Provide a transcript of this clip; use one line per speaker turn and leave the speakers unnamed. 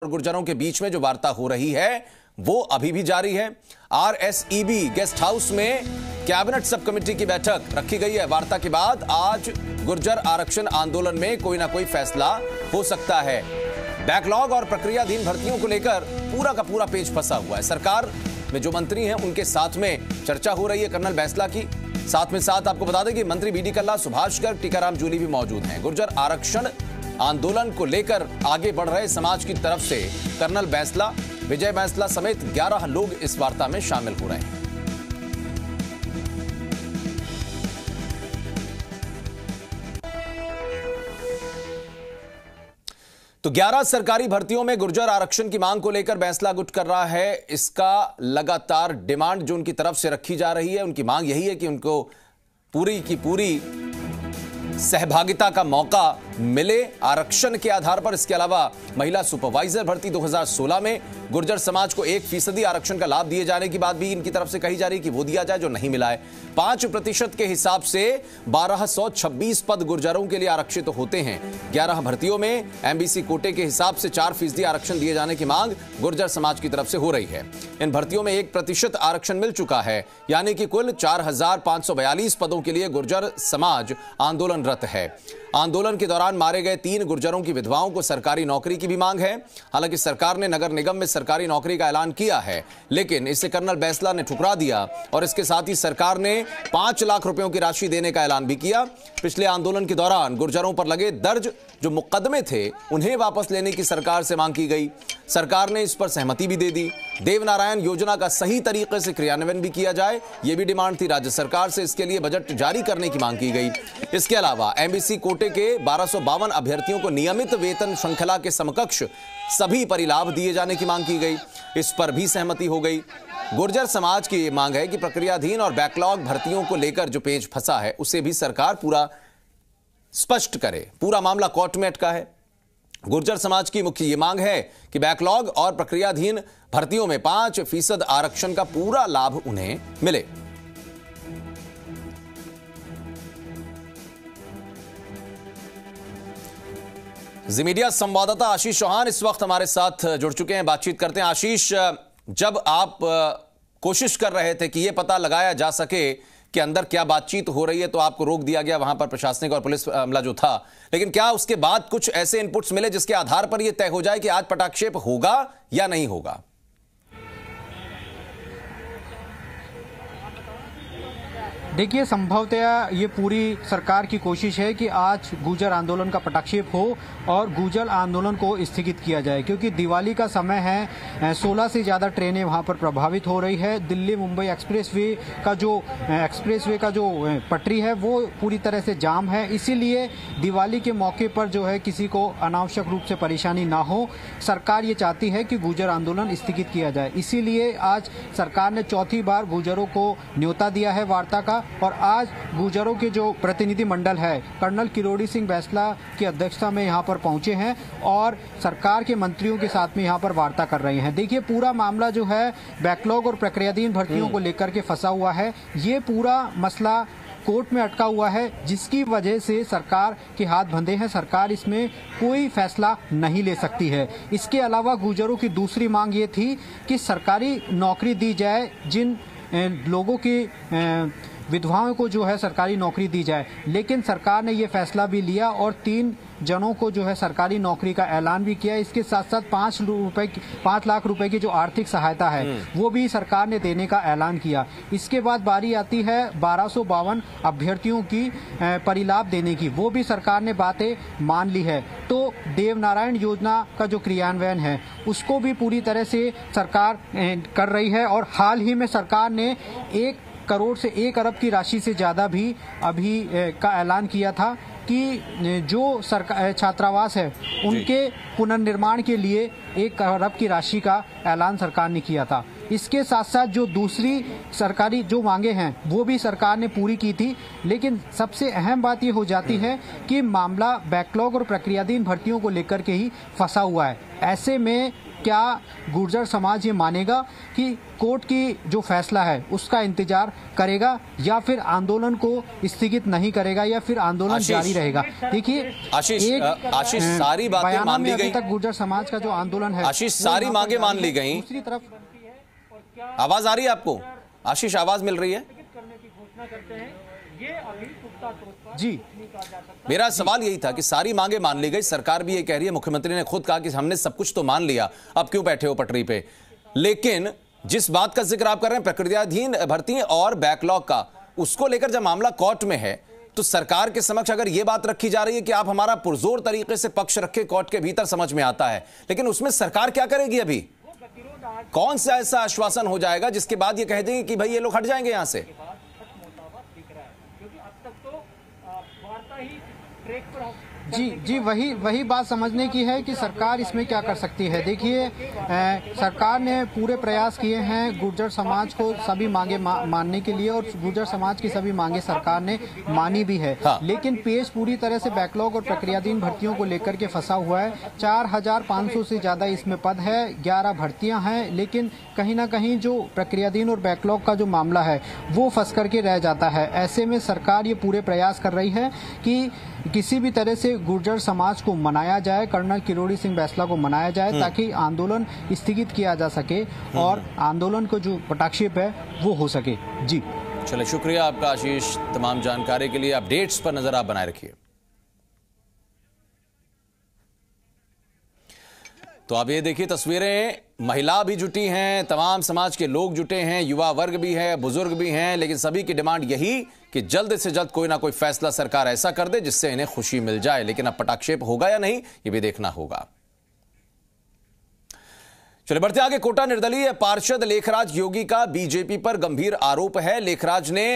गुर्जरों के बीच में जो वार्ता हो रही है वो अभी भी जारी है। आरएसईबी गेस्ट हाउस में कैबिनेट सब कमेटी की बैठक रखी गई है। वार्ता के बाद आज गुर्जर आरक्षण आंदोलन में कोई ना कोई फैसला हो सकता है। बैकलॉग और प्रक्रियाधीन भर्तियों को लेकर पूरा का पूरा पेच फंसा हुआ है। सरकार में जो मंत्री हैं उनके साथ में चर्चा हो रही है कर्नल बैसला की। साथ में साथ आपको बता दें कि मंत्री बीडी कल्ला, सुभाष गर्ग, टीकाराम जूली भी मौजूद हैं। गुर्जर आरक्षण आंदोलन को लेकर आगे बढ़ रहे समाज की तरफ से कर्नल बैसला, विजय बैसला समेत 11 लोग इस वार्ता में शामिल हो रहे हैं। तो 11 सरकारी भर्तियों में गुर्जर आरक्षण की मांग को लेकर बैसला गुट कर रहा है। इसका लगातार डिमांड जो उनकी तरफ से रखी जा रही है, उनकी मांग यही है कि उनको पूरी की पूरी सहभागिता का मौका मिले आरक्षण के आधार पर। इसके अलावा महिला सुपरवाइजर भर्ती 2016 में गुर्जर समाज को 1% आरक्षण का लाभ दिए जाने की बात भी इनकी तरफ से कही जा रही है कि वो दिया जाए जो नहीं मिला है। 5% के हिसाब से 1226 पद गुर्जरों के लिए आरक्षित होते हैं। 11 भर्तियों में एमबीसी कोटे के हिसाब से 4% आरक्षण दिए जाने की मांग गुर्जर समाज की तरफ से हो रही है। इन भर्तियों में 1% आरक्षण मिल चुका है, यानी कि कुल 4542 पदों के लिए गुर्जर समाज आंदोलनरत है। आंदोलन के दौरान मारे गए 3 गुर्जरों की विधवाओं को सरकारी नौकरी की भी मांग है। हालांकि सरकार ने नगर निगम में सरकारी नौकरी का ऐलान किया है, लेकिन इसे कर्नल बैसला ने ठुकरा दिया और इसके साथ ही सरकार ने 5 लाख रुपयों की राशि देने का ऐलान भी किया। पिछले आंदोलन के दौरान गुर्जरों पर लगे दर्ज जो मुकदमे थे उन्हें वापस लेने की सरकार से मांग की गई। सरकार ने इस पर सहमति भी दे दी। देवनारायण योजना का सही तरीके से क्रियान्वयन भी किया जाए, यह भी डिमांड थी राज्य सरकार से। इसके लिए बजट जारी करने की मांग की गई। इसके अलावा एमबीसी कोटे के 1252 अभ्यर्थियों को नियमित वेतन श्रृंखला के समकक्ष सभी परिलाभ दिए जाने की मांग की गई। इस पर भी सहमति हो गई। गुर्जर समाज की यह मांग है कि प्रक्रियाधीन और बैकलॉग भर्तियों को लेकर जो पेच फंसा है उसे भी सरकार पूरा स्पष्ट करे। पूरा मामला कोर्ट में अटका है। गुर्जर समाज की मुख्य ये मांग है कि बैकलॉग और प्रक्रियाधीन भर्तियों में 5% आरक्षण का पूरा लाभ उन्हें मिले। जी मीडिया संवाददाता आशीष चौहान इस वक्त हमारे साथ जुड़ चुके हैं। बातचीत करते हैं। आशीष, जब आप कोशिश कर रहे थे कि यह पता लगाया जा सके कि अंदर क्या बातचीत हो रही है, तो आपको रोक दिया गया वहां पर प्रशासनिक और पुलिस अमला जो था, लेकिन क्या उसके बाद कुछ ऐसे इनपुट्स मिले जिसके आधार पर यह तय हो जाए कि आज पटाक्षेप होगा या नहीं होगा?
देखिए, संभवतया ये पूरी सरकार की कोशिश है कि आज गुर्जर आंदोलन का पटाक्षेप हो और गुर्जर आंदोलन को स्थगित किया जाए, क्योंकि दिवाली का समय है। 16 से ज़्यादा ट्रेनें वहाँ पर प्रभावित हो रही है। दिल्ली मुंबई एक्सप्रेसवे का जो पटरी है वो पूरी तरह से जाम है। इसीलिए दिवाली के मौके पर जो है किसी को अनावश्यक रूप से परेशानी ना हो, सरकार ये चाहती है कि गुर्जर आंदोलन स्थगित किया जाए। इसीलिए आज सरकार ने चौथी बार गुर्जरों को न्योता दिया है वार्ता का, और आज गुर्जरों के जो प्रतिनिधि मंडल है कर्नल किरोड़ी सिंह बैसला की अध्यक्षता में यहाँ पर पहुंचे हैं और सरकार के मंत्रियों के साथ में यहाँ पर वार्ता कर रहे हैं। देखिए, पूरा मामला जो है बैकलॉग और प्रक्रियाधीन भर्तियों को लेकर के फंसा हुआ है। ये पूरा मसला कोर्ट में अटका हुआ है, जिसकी वजह से सरकार के हाथ बंधे हैं। सरकार इसमें कोई फैसला नहीं ले सकती है। इसके अलावा गुर्जरों की दूसरी मांग ये थी कि सरकारी नौकरी दी जाए, जिन लोगों की विधवाओं को जो है सरकारी नौकरी दी जाए, लेकिन सरकार ने ये फैसला भी लिया और 3 जनों को जो है सरकारी नौकरी का ऐलान भी किया। इसके साथ साथ 5 लाख रुपए की जो आर्थिक सहायता है वो भी सरकार ने देने का ऐलान किया। इसके बाद बारी आती है 1252 अभ्यर्थियों की परिलाभ देने की, वो भी सरकार ने बातें मान ली है। तो देवनारायण योजना का जो क्रियान्वयन है उसको भी पूरी तरह से सरकार कर रही है, और हाल ही में सरकार ने 1 करोड़ से 1 अरब की राशि से ज़्यादा भी अभी का ऐलान किया था कि जो सरकार छात्रावास है उनके पुनर्निर्माण के लिए 1 अरब की राशि का ऐलान सरकार ने किया था। इसके साथ साथ जो दूसरी सरकारी जो मांगे हैं वो भी सरकार ने पूरी की थी, लेकिन सबसे अहम बात ये हो जाती है कि मामला बैकलॉग और प्रक्रियाधीन भर्तियों को लेकर के ही फंसा हुआ है। ऐसे में क्या गुर्जर समाज ये मानेगा कि कोर्ट की जो फैसला है उसका इंतजार करेगा या फिर आंदोलन को स्थगित नहीं करेगा या फिर आंदोलन जारी रहेगा? देखिए
आशीष, सारी बातें मान ली गई।
तक गुर्जर समाज का जो आंदोलन है,
आशीष, सारी मांगे मान ली गई।
दूसरी तरफ
आवाज आ रही है आपको? आशीष, आवाज मिल रही है?
जी,
मेरा सवाल यही था कि सारी मांगे मान ली गई, सरकार भी ये कह रही है, मुख्यमंत्री ने खुद कहा कि हमने सब कुछ तो मान लिया, अब क्यों बैठे हो पटरी पे। लेकिन जिस बात का जिक्र आप कर रहे हैं प्रक्रियाधीन भर्ती और बैकलॉग का, उसको लेकर जब मामला कोर्ट में है तो सरकार के समक्ष अगर यह बात रखी जा रही है कि आप हमारा पुरजोर तरीके से पक्ष रखे कोर्ट के भीतर, समझ में आता है, लेकिन उसमें सरकार क्या करेगी? अभी कौन सा ऐसा आश्वासन हो जाएगा जिसके बाद ये कह देंगे कि भाई ये लोग हट जाएंगे यहां से?
जी, वही बात समझने की है कि सरकार इसमें क्या कर सकती है। देखिए, सरकार ने पूरे प्रयास किए हैं गुर्जर समाज को सभी मांगे मानने के लिए, और गुर्जर समाज की सभी मांगे सरकार ने मानी भी है।
हाँ।
लेकिन पेश पूरी तरह से बैकलॉग और प्रक्रियाधीन भर्तियों को लेकर के फंसा हुआ है। 4500 से ज्यादा इसमें पद है, 11 भर्तियां हैं, लेकिन कहीं ना कहीं जो प्रक्रियाधीन और बैकलॉग का जो मामला है वो फंस करके रह जाता है। ऐसे में सरकार ये पूरे प्रयास कर रही है कि किसी भी तरह से गुर्जर समाज को मनाया जाए, कर्नल किरोड़ी सिंह बैंसला को मनाया जाए, ताकि आंदोलन स्थगित किया जा सके और आंदोलन को जो पटाक्षेप है वो हो सके। जी
चलिए, शुक्रिया आपका आशीष, तमाम जानकारी के लिए। अपडेट्स पर नजर आप बनाए रखिए। तो अब ये देखिए तस्वीरें, महिला भी जुटी हैं, तमाम समाज के लोग जुटे हैं, युवा वर्ग भी है, बुजुर्ग भी हैं, लेकिन सभी की डिमांड यही कि जल्द से जल्द कोई ना कोई फैसला सरकार ऐसा कर दे जिससे इन्हें खुशी मिल जाए। लेकिन अब पटाक्षेप होगा या नहीं, ये भी देखना होगा। चलिए बढ़ते आगे। कोटा निर्दलीय पार्षद लेखराज योगी का बीजेपी पर गंभीर आरोप है। लेखराज ने